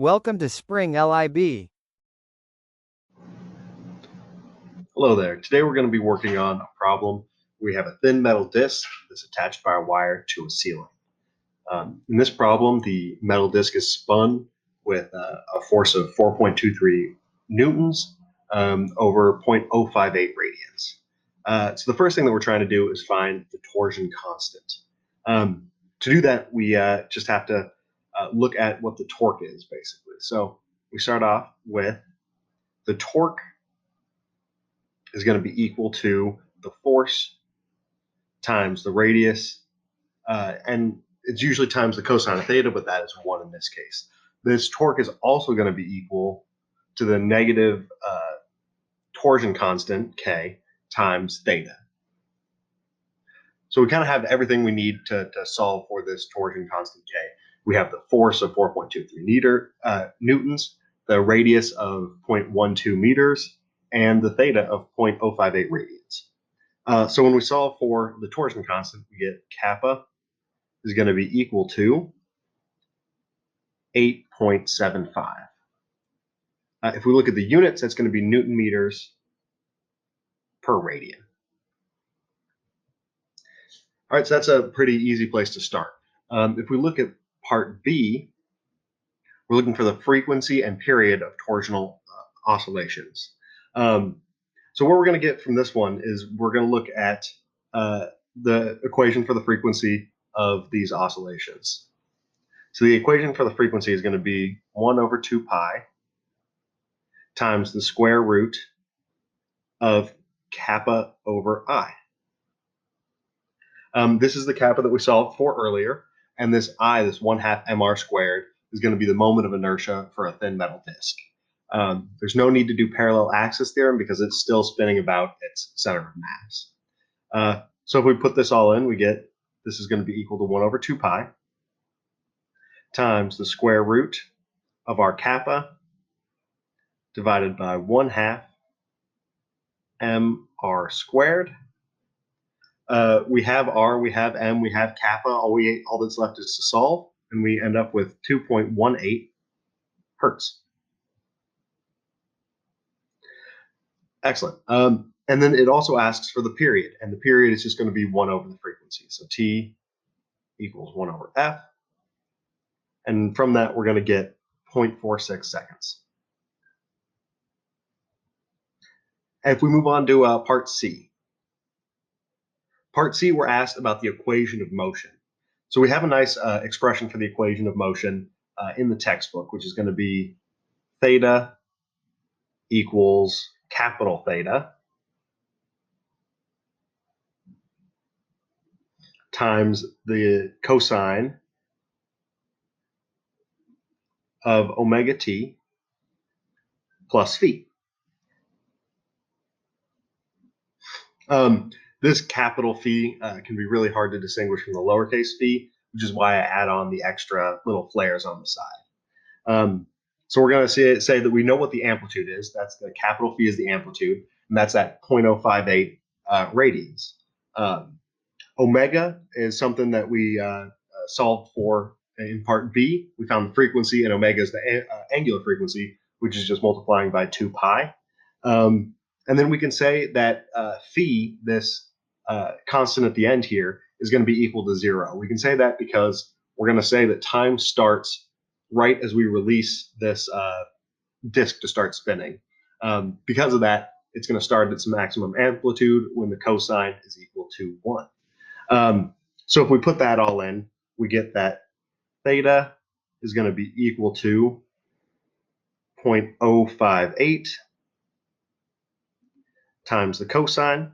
Welcome to Spring LIB. Hello there. Today we're going to be working on a problem. We have a thin metal disc that's attached by a wire to a ceiling. In this problem, the metal disc is spun with a force of 4.23 newtons over 0.058 radians. So the first thing that we're trying to do is find the torsion constant. To do that, we just have to look at what the torque is, basically. So we start off with the torque is going to be equal to the force times the radius, and it's usually times the cosine of theta, but that is 1 in this case. This torque is also going to be equal to the negative torsion constant, K, times theta. So we kind of have everything we need to solve for this torsion constant, K. We have the force of 4.23 newtons, the radius of 0.12 meters, and the theta of 0.058 radians. So when we solve for the torsion constant, we get kappa is going to be equal to 8.75. If we look at the units, that's going to be Newton meters per radian. All right, so that's a pretty easy place to start. If we look at part B, we're looking for the frequency and period of torsional oscillations. So what we're going to get from this one is we're going to look at the equation for the frequency of these oscillations. So the equation for the frequency is going to be 1 over 2 pi times the square root of kappa over I. This is the kappa that we solved for earlier, and this I, this 1/2 mr squared, is going to be the moment of inertia for a thin metal disc. There's no need to do parallel axis theorem because it's still spinning about its center of mass. So if we put this all in, we get this is going to be equal to 1 over 2 pi times the square root of our kappa divided by 1/2 mr squared. We have r, we have m, we have kappa. All that's left is to solve, and we end up with 2.18 hertz. Excellent. And then it also asks for the period, and the period is just going to be 1 over the frequency. So T equals 1 over F. And from that, we're going to get 0.46 seconds. And if we move on to part C. Part C, we're asked about the equation of motion. So we have a nice expression for the equation of motion in the textbook, which is going to be theta equals capital theta times the cosine of omega t plus phi. This capital phi can be really hard to distinguish from the lowercase phi, which is why I add on the extra little flares on the side. So we're going to say that we know what the amplitude is. That's the capital phi is the amplitude, and that's at 0.058 radians. Omega is something that we solved for in part B. We found the frequency, and omega is the angular frequency, which is just multiplying by 2 pi. And then we can say that phi, this constant at the end here, is going to be equal to 0. We can say that because we're going to say that time starts right as we release this disk to start spinning. Because of that, it's going to start at its maximum amplitude when the cosine is equal to 1. So if we put that all in, we get that theta is going to be equal to 0.058 times the cosine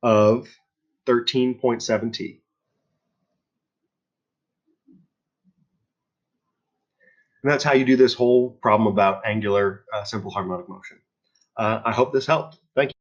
of 13.7 t. And that's how you do this whole problem about angular simple harmonic motion. I hope this helped. Thank you.